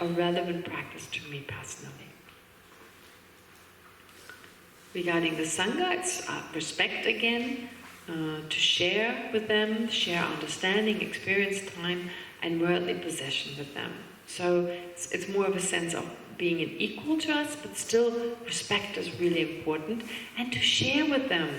a relevant practice to me personally. Regarding the Sangha, it's respect again, to share with them, share understanding, experience, time, and worldly possession with them. So it's more of a sense of being an equal to us, but still respect is really important, and to share with them.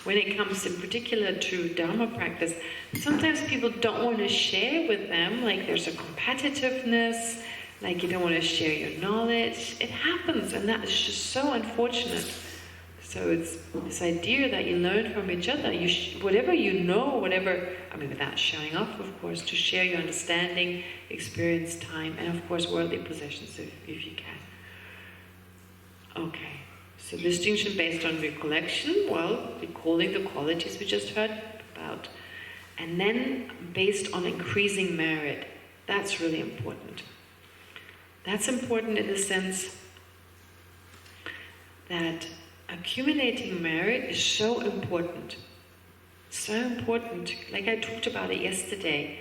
When it comes in particular to Dharma practice, sometimes people don't want to share with them, like there's a competitiveness, like you don't want to share your knowledge. It happens, and that is just so unfortunate. So it's this idea that you learn from each other. Whatever you know, whatever, I mean, without showing off, of course, to share your understanding, experience, time, and of course, worldly possessions, if you can. Okay, so distinction based on recollection, well, recalling the qualities we just heard about. And then based on increasing merit. That's really important. That's important in the sense that accumulating merit is so important. So important. Like I talked about it yesterday.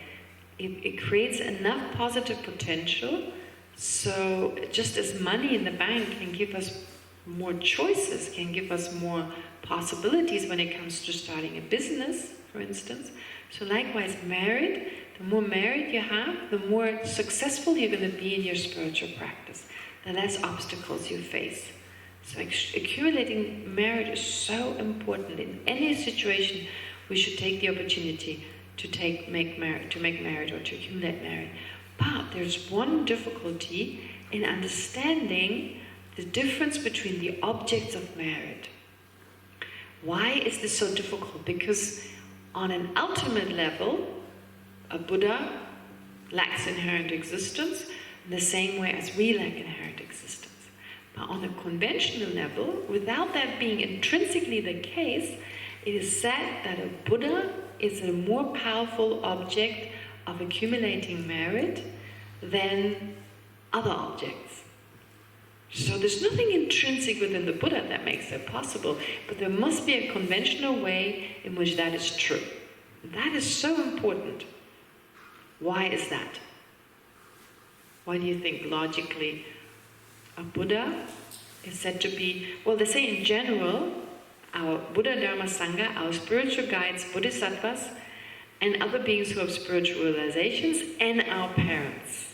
It creates enough positive potential, so just as money in the bank can give us more choices, can give us more possibilities when it comes to starting a business, for instance. So likewise, merit, the more merit you have, the more successful you're going to be in your spiritual practice, the less obstacles you face. So accumulating merit is so important. In any situation, we should take the opportunity to make merit or to accumulate merit. But there's one difficulty in understanding the difference between the objects of merit. Why is this so difficult? Because on an ultimate level, a Buddha lacks inherent existence in the same way as we lack inherent existence. But on a conventional level, without that being intrinsically the case, it is said that a Buddha is a more powerful object of accumulating merit than other objects. So there's nothing intrinsic within the Buddha that makes that possible, but there must be a conventional way in which that is true. That is so important. Why is that? Why do you think logically a Buddha is said to be, well, they say in general, our Buddha, Dharma, Sangha, our spiritual guides, bodhisattvas, and other beings who have spiritual realizations, and our parents.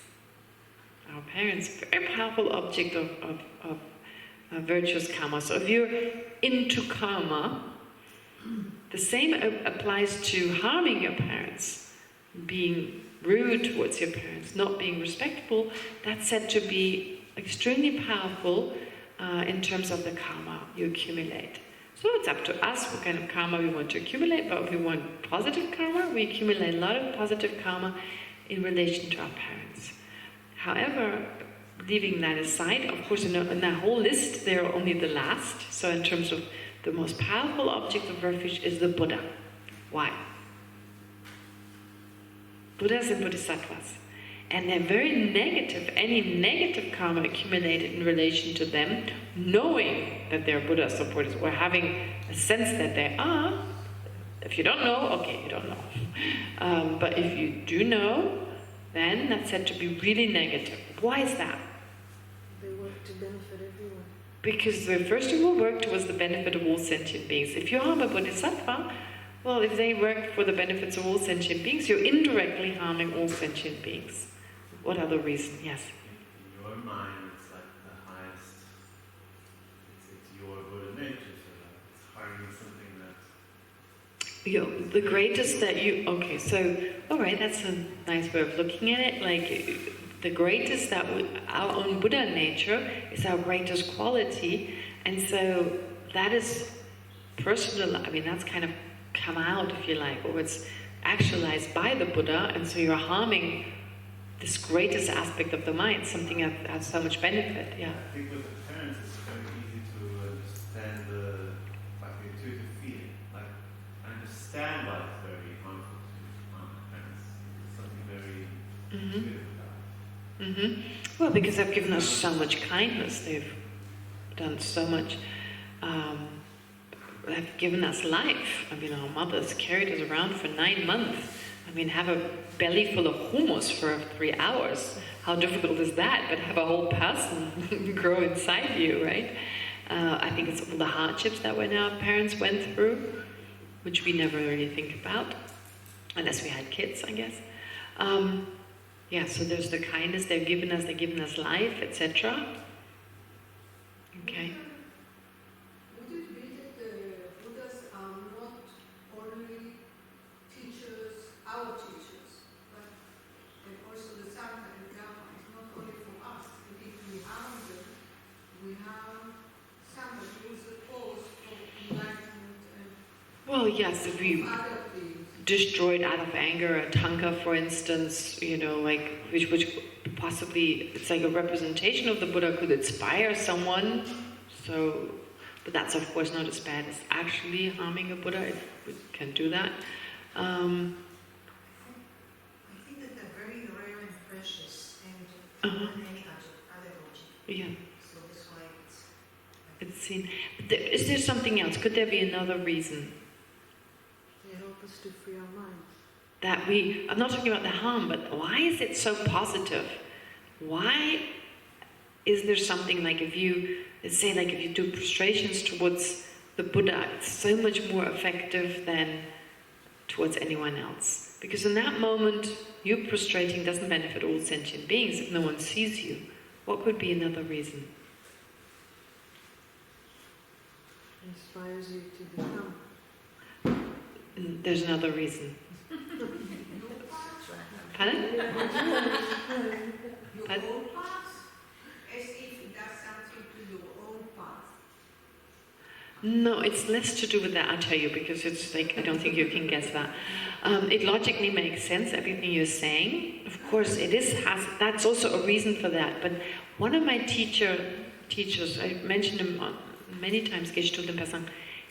Our parents, very powerful object of virtuous karma. So if you're into karma, the same applies to harming your parents, being rude towards your parents, not being respectful. That's said to be extremely powerful in terms of the karma you accumulate. So it's up to us what kind of karma we want to accumulate, but if we want positive karma, we accumulate a lot of positive karma in relation to our parents. However, leaving that aside, of course, in that whole list, they're only the last. So in terms of the most powerful object of refuge is the Buddha. Why? Buddhas and bodhisattvas. And they're very negative. Any negative karma accumulated in relation to them, knowing that they're Buddhas or Buddhas, or having a sense that they are. If you don't know, okay, you don't know. But if you do know, then that's said to be really negative. Why is that? They work to benefit everyone. Because they first of all work towards the benefit of all sentient beings. If you harm a bodhisattva, well, if they work for the benefits of all sentient beings, you're indirectly harming all sentient beings. What other reason? Yes? In your mind, it's like the highest, it's your Buddha nature, so it's harming something that... The greatest that you... Okay, so, alright, that's a nice way of looking at it. Like, the greatest that our own Buddha nature is our greatest quality, and so that is personal, I mean, that's kind of come out, if you like, or it's actualized by the Buddha, and so you're harming this greatest aspect of the mind, something that has so much benefit, yeah. I think with the parents it's very easy to understand the intuitive feeling. Like, I understand why it's very harmful to harm the parents. It's something very intuitive about it. Well, because they've given us so much kindness, they've done so much, they've given us life. I mean, our mothers carried us around for 9 months. I mean, have a belly full of hummus for 3 hours. How difficult is that? But have a whole person grow inside you, right? I think it's all the hardships that our parents went through, which we never really think about, unless we had kids, I guess. Yeah, so there's the kindness they've given us life, etc. Okay. Would it be that the Buddhas are not only teachers, our teachers, but and also the Sangha and Dharma is not only for us, but if we harm them, we harm somebody who is the cause for enlightenment and Well, yes, if we other things. destroyed out of anger a tanka, for instance, like which possibly it's like a representation of the Buddha could inspire someone. So, but that's of course not as bad as actually harming a Buddha if we can do that. I think that they're very rare and precious, and any other object. Yeah, So that's why it's seen. Is there something else? Could there be another reason? They help us to free our minds. That I'm not talking about the harm, but why is it so positive? Why is there something like if you do prostrations towards the Buddha, it's so much more effective than towards anyone else? Because in that moment, you prostrating doesn't benefit all sentient beings if no one sees you. What could be another reason? Inspires you to become. There's another reason. Pardon? Your Pardon? own path, as if it does something to your own path. No, it's less to do with that, I'll tell you, because it's like, I don't think you can guess that. It logically makes sense, everything you're saying. Of course, that's also a reason for that. But one of my teachers, I mentioned him many times, Geshe,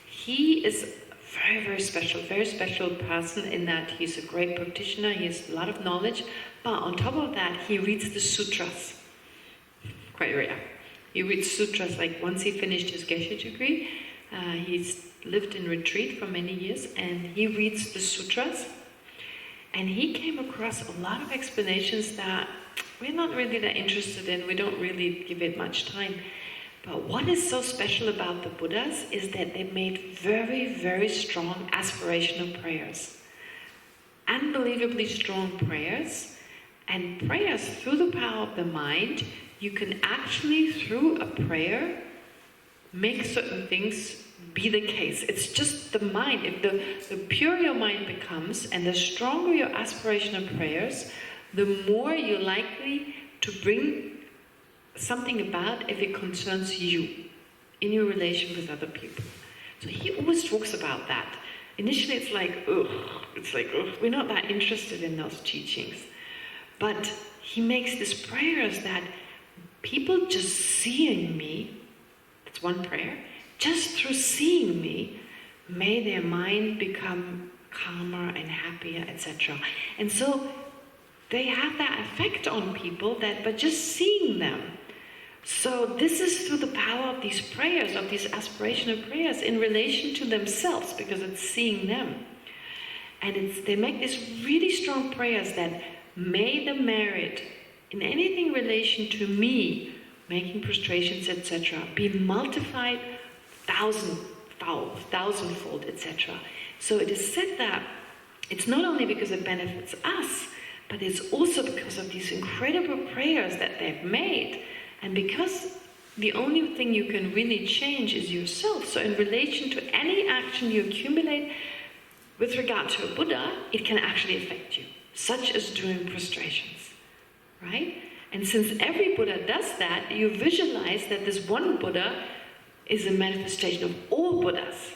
he is very, very special person in that he's a great practitioner, he has a lot of knowledge, but on top of that, he reads the sutras. Quite rare. He reads sutras, like once he finished his Geshe degree, he's lived in retreat for many years, and he reads the sutras, and he came across a lot of explanations that we're not really that interested in, we don't really give it much time. But what is so special about the Buddhas is that they made very, very strong aspirational prayers. Unbelievably strong prayers. And prayers through the power of the mind, you can actually, through a prayer, make certain things be the case. It's just the mind. If the purer your mind becomes and the stronger your aspirational prayers, the more you're likely to bring something about if it concerns you in your relation with other people. So he always talks about that. Initially it's like, we're not that interested in those teachings. But he makes these prayers that people just seeing me, that's one prayer, just through seeing me, may their mind become calmer and happier, etc. And so they have that effect on people by just seeing them. So this is through the power of these prayers, of these aspirational prayers in relation to themselves, because it's seeing them. And they make these really strong prayers that may the merit in anything in relation to me, making prostrations, etc., be multiplied thousandfold, etc. So it is said that it's not only because it benefits us, but it's also because of these incredible prayers that they've made. And because the only thing you can really change is yourself. So in relation to any action you accumulate with regard to a Buddha, it can actually affect you, such as doing prostrations, right? And since every Buddha does that, you visualize that this one Buddha is a manifestation of all Buddhas.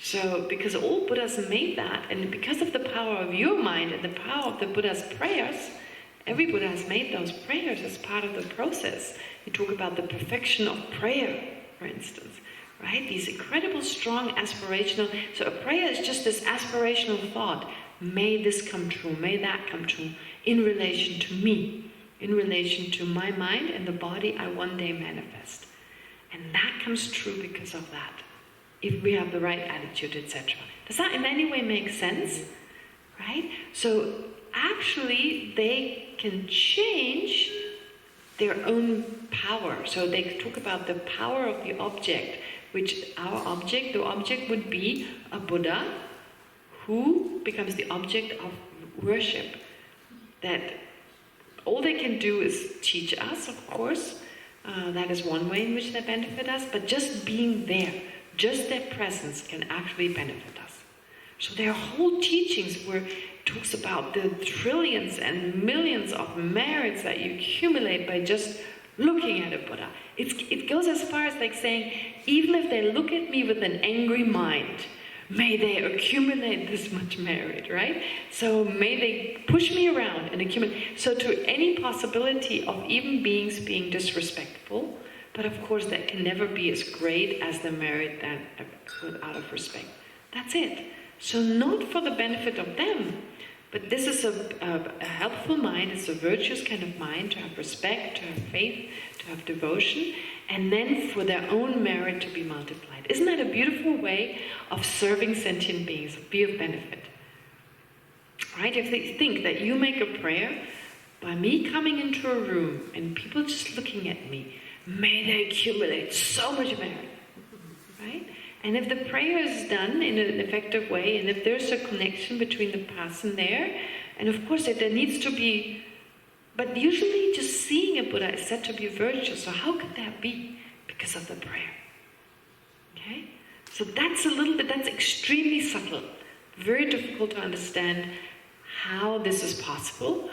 So because all Buddhas made that, and because of the power of your mind and the power of the Buddha's prayers, every Buddha has made those prayers as part of the process. You talk about the perfection of prayer, for instance, right? These incredible, strong, aspirational... So a prayer is just this aspirational thought. May this come true, may that come true, in relation to me, in relation to my mind and the body I one day manifest. And that comes true because of that, if we have the right attitude, etc. Does that in any way make sense? right? So actually they can change their own power. So they talk about the power of the object, which the object would be a Buddha who becomes the object of worship. That all they can do is teach us, of course. That is one way in which they benefit us, but just being there, just their presence can actually benefit us. So their whole teachings talks about the trillions and millions of merits that you accumulate by just looking at a Buddha. It goes as far as like saying, even if they look at me with an angry mind, may they accumulate this much merit, right? So may they push me around and accumulate. So to any possibility of even beings being disrespectful, but of course that can never be as great as the merit that out of respect. That's it. So not for the benefit of them, but this is a helpful mind, it's a virtuous kind of mind, to have respect, to have faith, to have devotion, and then for their own merit to be multiplied. Isn't that a beautiful way of serving sentient beings, be of benefit? Right? If they think that you make a prayer, by me coming into a room and people just looking at me, may they accumulate so much merit. Right? And if the prayer is done in an effective way, and if there's a connection between the person there, and of course there needs to be, but usually just seeing a Buddha is said to be virtuous, so how could that be? Because of the prayer. Okay? So that's that's extremely subtle, very difficult to understand how this is possible,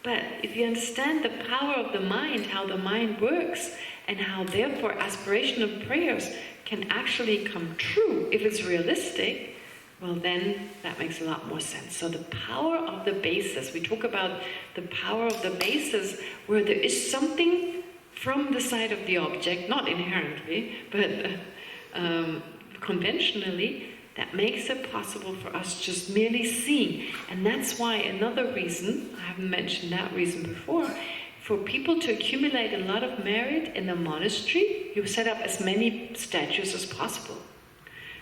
but if you understand the power of the mind, how the mind works, and how therefore aspirational prayers can actually come true if it's realistic, well then that makes a lot more sense. So the power of the basis, we talk about the power of the basis where there is something from the side of the object, not inherently, but conventionally, that makes it possible for us just merely seeing. And that's why another reason, I haven't mentioned that reason before, for people to accumulate a lot of merit in a monastery, you set up as many statues as possible.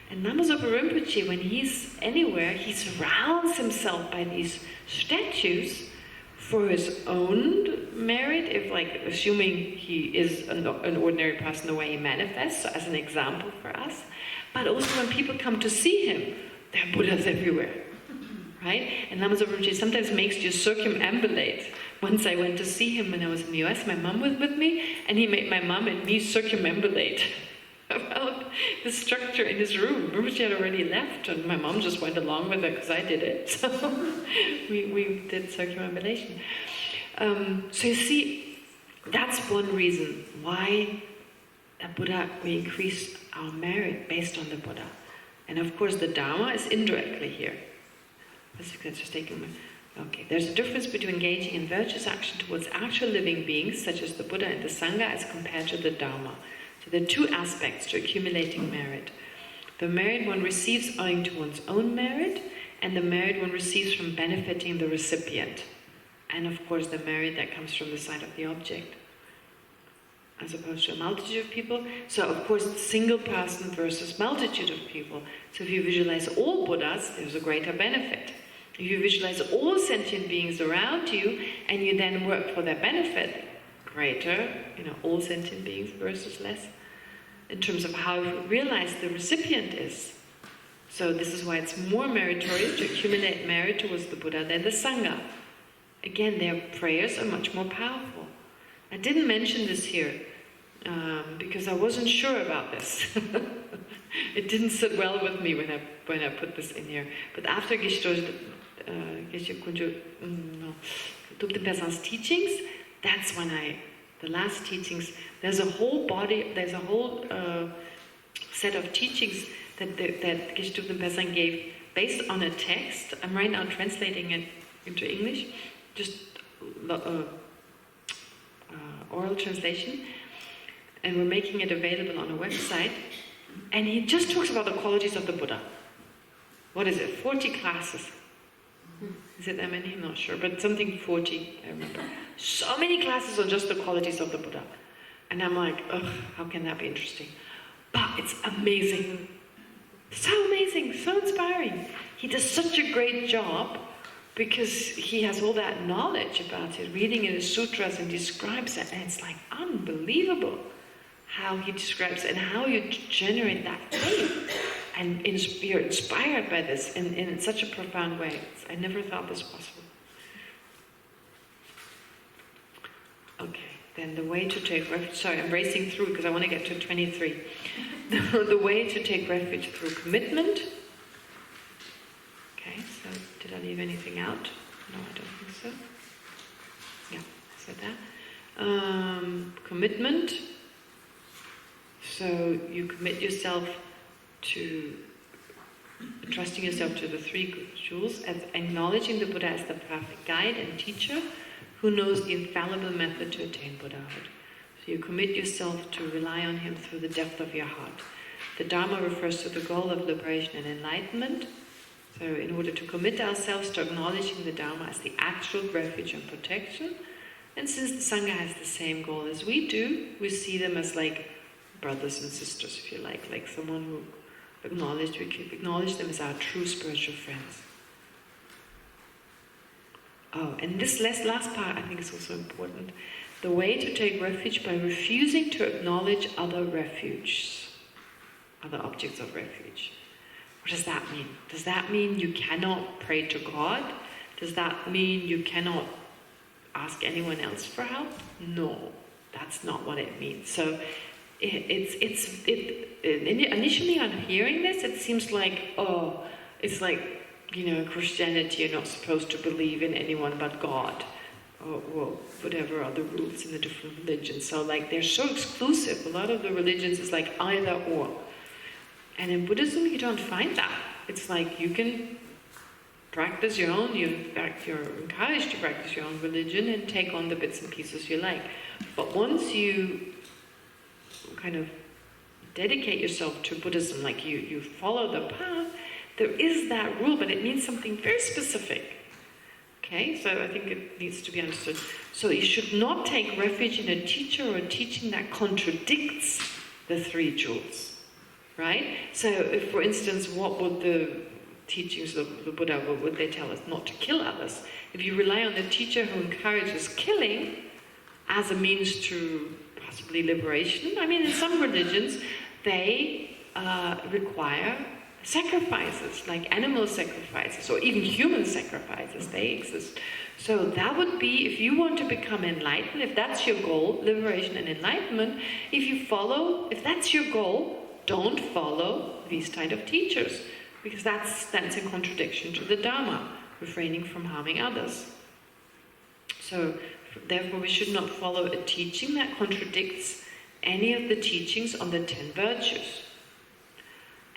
And Namasapa Rinpoche, when he's anywhere, he surrounds himself by these statues for his own merit, if like assuming he is an ordinary person the way he manifests, so as an example for us. But also when people come to see him, there are Buddhas everywhere. Right? And Namasapa Rinpoche sometimes makes you circumambulate. Once I went to see him when I was in the US, my mom was with me, and he made my mom and me circumambulate about the structure in his room. Rinpoche had already left, and my mom just went along with it because I did it. So we did circumambulation. So you see, that's one reason why the Buddha, we increase our merit based on the Buddha. And of course the Dharma is indirectly here. Just taking okay, there's a difference between engaging in virtuous action towards actual living beings, such as the Buddha and the Sangha, as compared to the Dharma. So there are two aspects to accumulating merit. The merit one receives owing to one's own merit, and the merit one receives from benefiting the recipient. And of course the merit that comes from the side of the object, as opposed to a multitude of people. So of course, single person versus multitude of people. So if you visualize all Buddhas, there's a greater benefit. If you visualize all sentient beings around you, and you then work for their benefit, greater, all sentient beings versus less, in terms of how you realize the recipient is. So this is why it's more meritorious to accumulate merit towards the Buddha than the Sangha. Again, their prayers are much more powerful. I didn't mention this here, because I wasn't sure about this. It didn't sit well with me when I put this in here. But after Geshe Thupten Pesan's teachings, that's when the last teachings, there's a whole set of teachings that Geshe Thupten Pesan gave based on a text. I'm right now translating it into English, just oral translation, and we're making it available on a website. And he just talks about the qualities of the Buddha. What is it? 40 classes. Is it that many? I'm not sure, but something 40, I remember. So many classes on just the qualities of the Buddha. And I'm like, ugh, how can that be interesting? But it's amazing. So amazing, so inspiring. He does such a great job because he has all that knowledge about it, reading in the sutras and describes it, and it's like unbelievable how he describes it and how you generate that faith. And you're inspired by this in such a profound way. I never thought this possible. Okay, then the way to take refuge. Sorry, I'm racing through because I want to get to 23. The way to take refuge through commitment. Okay, so did I leave anything out? No, I don't think so. Yeah, I said that. Commitment. So you commit yourself to trusting yourself to the three jewels, as acknowledging the Buddha as the perfect guide and teacher who knows the infallible method to attain Buddhahood. So you commit yourself to rely on him through the depth of your heart. The Dharma refers to the goal of liberation and enlightenment. So in order to commit ourselves to acknowledging the Dharma as the actual refuge and protection, and since the Sangha has the same goal as we do, we see them as like brothers and sisters, if you like someone who we acknowledge them as our true spiritual friends. Oh, and this last part I think is also important. The way to take refuge by refusing to acknowledge other refuges, other objects of refuge. What does that mean? Does that mean you cannot pray to God? Does that mean you cannot ask anyone else for help? No, that's not what it means. So initially on hearing this, it seems like, it's like, Christianity, you're not supposed to believe in anyone but God, or whatever are the rules in the different religions. So like they're so exclusive. A lot of the religions is like either or. And in Buddhism, you don't find that. It's like you can practice your own, you're encouraged to practice your own religion and take on the bits and pieces you like. But once you kind of dedicate yourself to Buddhism, like you follow the path, there is that rule, but it means something very specific. Okay, so I think it needs to be understood. So you should not take refuge in a teacher or a teaching that contradicts the three jewels, right? So if, for instance, what would the teachings of the Buddha, what would they tell us? Not to kill others. If you rely on the teacher who encourages killing as a means to possibly liberation, I mean, in some religions, they require sacrifices, like animal sacrifices, or even human sacrifices, they exist. So that would be, if you want to become enlightened, if that's your goal, liberation and enlightenment, if that's your goal, don't follow these kind of teachers, because that's in contradiction to the Dharma, refraining from harming others. So, therefore, we should not follow a teaching that contradicts any of the teachings on the 10 virtues.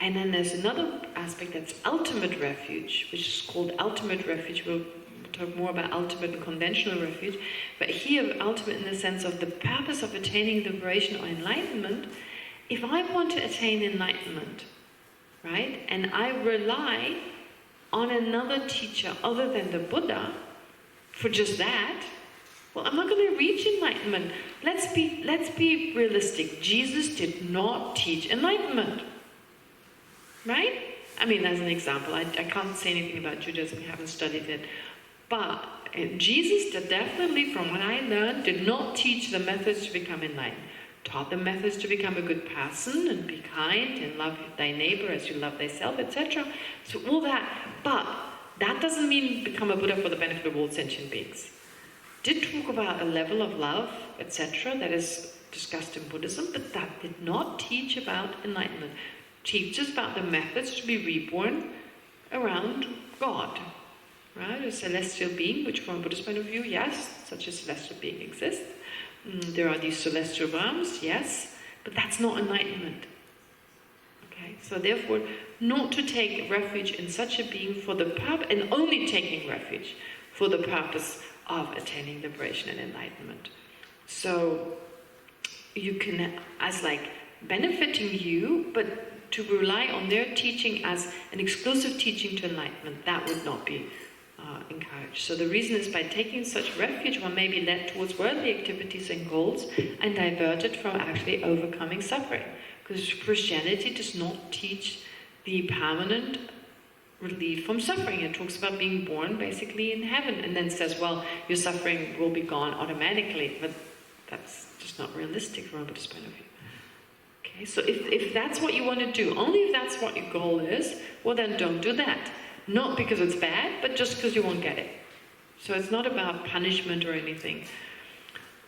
And then there's another aspect that's ultimate refuge, which is called ultimate refuge. We'll talk more about ultimate and conventional refuge. But here, ultimate in the sense of the purpose of attaining liberation or enlightenment. If I want to attain enlightenment, right, and I rely on another teacher other than the Buddha for just that, well, I'm not going to reach enlightenment. Let's be realistic. Jesus did not teach enlightenment. Right? I mean, as an example, I can't say anything about Judaism, I haven't studied it. But Jesus definitely, from what I learned, did not teach the methods to become enlightened. Taught the methods to become a good person and be kind and love thy neighbor as you love thyself, etc. So all that. But that doesn't mean become a Buddha for the benefit of all sentient beings. Did talk about a level of love, etc. that is discussed in Buddhism, but that did not teach about enlightenment. Teaches about the methods to be reborn around God, right? A celestial being, which from a Buddhist point of view, yes, such a celestial being exists. There are these celestial realms, yes, but that's not enlightenment. Okay, so therefore, not to take refuge in such a being for the purpose, and only taking refuge for the purpose of attaining liberation and enlightenment. So you can, as like benefiting you, but to rely on their teaching as an exclusive teaching to enlightenment, that would not be encouraged. So the reason is by taking such refuge, one may be led towards worldly activities and goals and diverted from actually overcoming suffering. Because Christianity does not teach the permanent relief from suffering. It talks about being born basically in heaven, and then says, well, your suffering will be gone automatically, but that's just not realistic from a Buddhist point of view. Okay, so if that's what you want to do, only if that's what your goal is, well then don't do that. Not because it's bad, but just because you won't get it. So it's not about punishment or anything.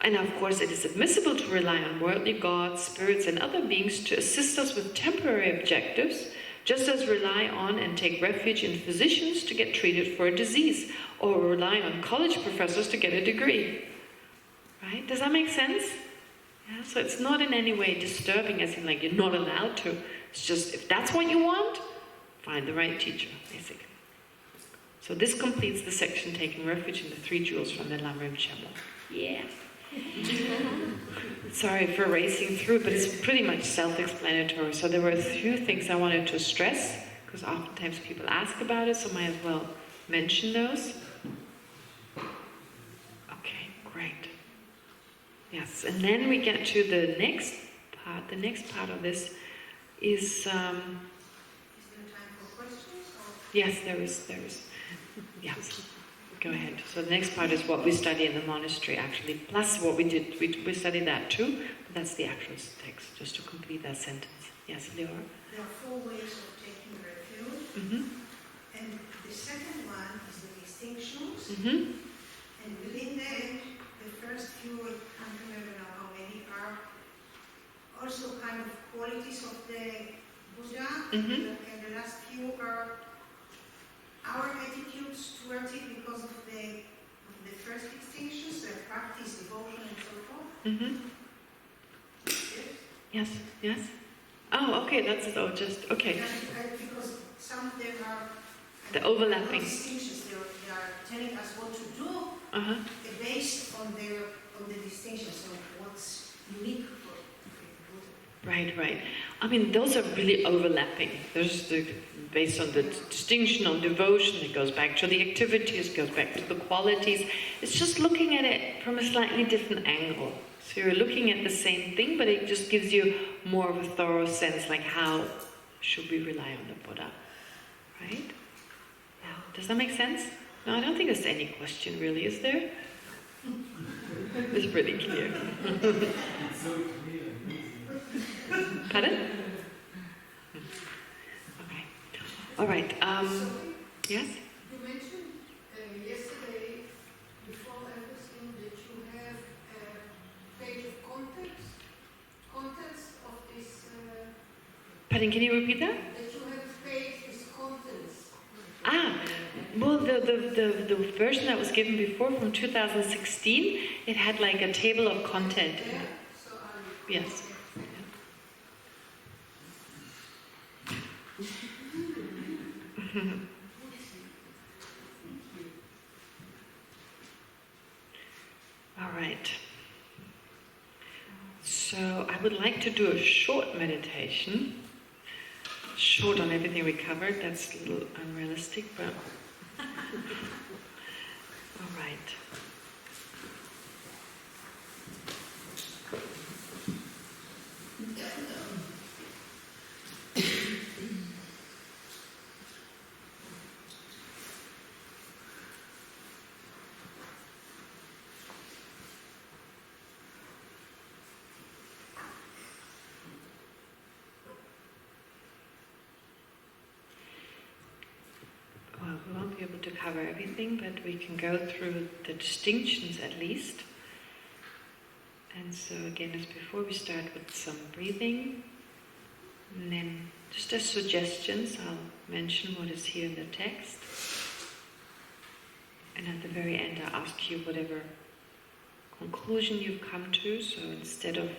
And of course it is admissible to rely on worldly gods, spirits and other beings to assist us with temporary objectives, just as rely on and take refuge in physicians to get treated for a disease, or rely on college professors to get a degree. Right? Does that make sense? Yeah, so it's not in any way disturbing, as in like you're not allowed to. It's just, if that's what you want, find the right teacher, basically. So this completes the section taking refuge in the 3 jewels from the Lamrim Chema. Yeah. Sorry for racing through, but it's pretty much self-explanatory. So there were a few things I wanted to stress, because oftentimes people ask about it, so might as well mention those. Okay, great. Yes, and then we get to the next part. The next part of this is... Is there time for questions? Or? Yes, there is. Yes. Go ahead. So the next part is what we study in the monastery, actually, plus what we did. We studied that too, but that's the actual text, just to complete that sentence. Yes, Leora? There are 4 ways of taking refuge. Mm-hmm. And the second one is the distinctions. Mm-hmm. And within them, the first few, I can't remember now how many, are also kind of qualities of the Buddha. Mm-hmm. And the last few are our attitudes towards it because of the first distinctions, the practice, devotion, and so forth. Mm-hmm. Yes? Yes? Oh, okay, that's it. Oh, just, okay. Because some of them are The overlapping. distinctions. They are telling us what to do Uh-huh. based on the distinctions, so what's unique for Buddha. Right. I mean, those are really overlapping. There's based on the distinction on devotion, it goes back to the activities, it goes back to the qualities. It's just looking at it from a slightly different angle. So you're looking at the same thing, but it just gives you more of a thorough sense, like how should we rely on the Buddha, right? Yeah. Does that make sense? No, I don't think there's any question really, is there? It's pretty clear. Pardon? Okay. All right. Yes? You mentioned yesterday, before everything, that you have a page of contents of this. Pardon, can you repeat that? That you have a page with contents. Well, the version that was given before from 2016, it had like a table of content. Yeah. So Yes. All right. So I would like to do a short meditation. Short on everything we covered. That's a little unrealistic, but all right. Well, we won't be able to cover everything, but we can go through the distinctions at least. And so again, as before, we start with some breathing. And then, just as suggestions, I'll mention what is here in the text. And at the very end, I'll ask you whatever conclusion you've come to. So instead of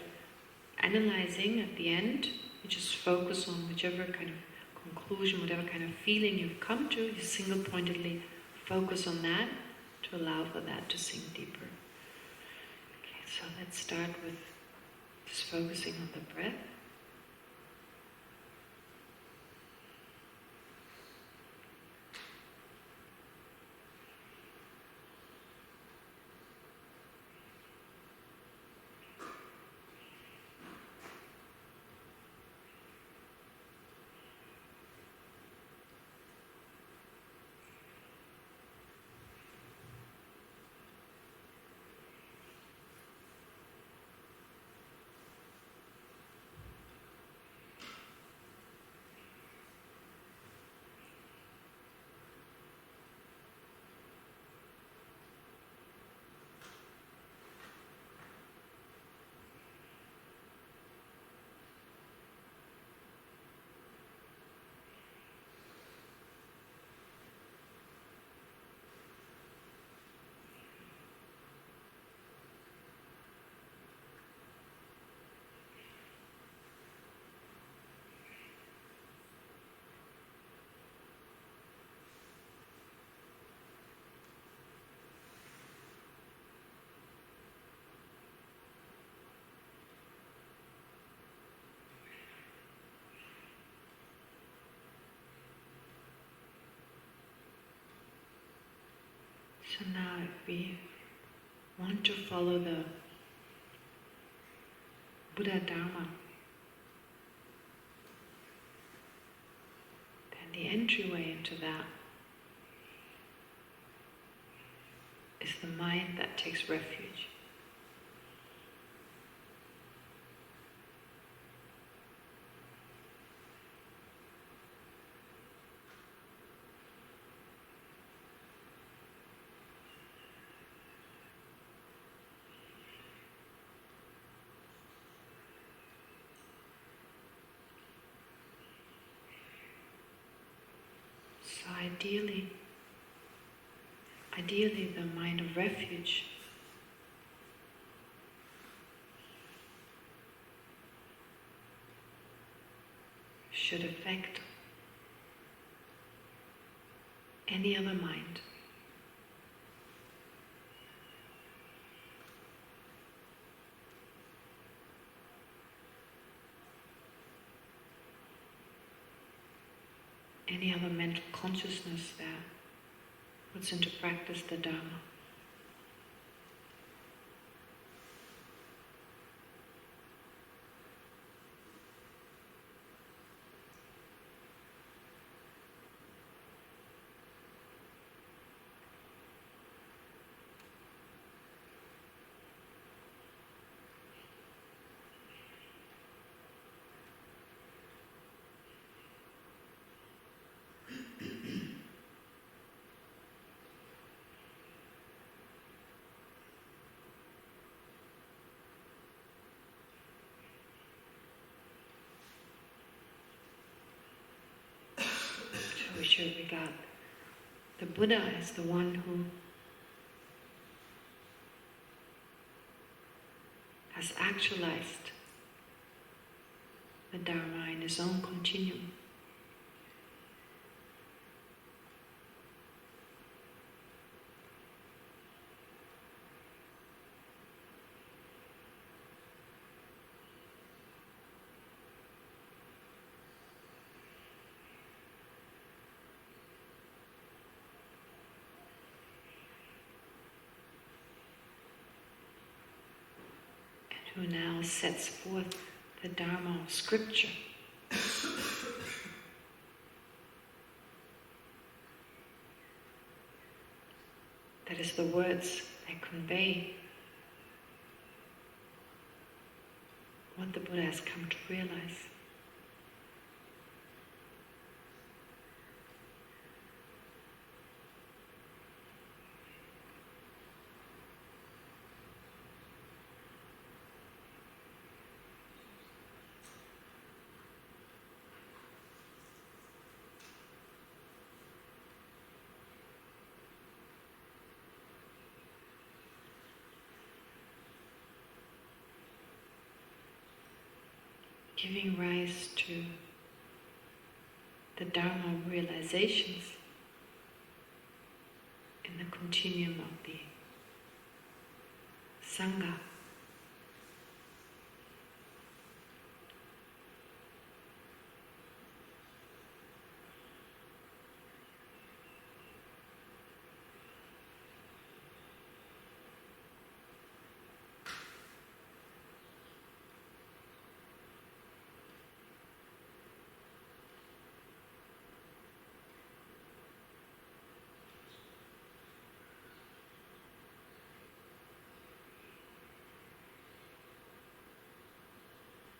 analyzing at the end, you just focus on whichever kind of conclusion, whatever kind of feeling you've come to, you single-pointedly focus on that to allow for that to sink deeper. Okay, so let's start with just focusing on the breath. So now if we want to follow the Buddha Dharma, then the entryway into that is the mind that takes refuge. So ideally the mind of refuge should affect any other mind. Any other mental consciousness that puts into practice the Dharma. So we should regard the Buddha as the one who has actualized the Dharma in his own continuum. Who now sets forth the Dharma of Scripture. That is the words that convey what the Buddha has come to realize. Giving rise to the Dharma realizations in the continuum of the Sangha.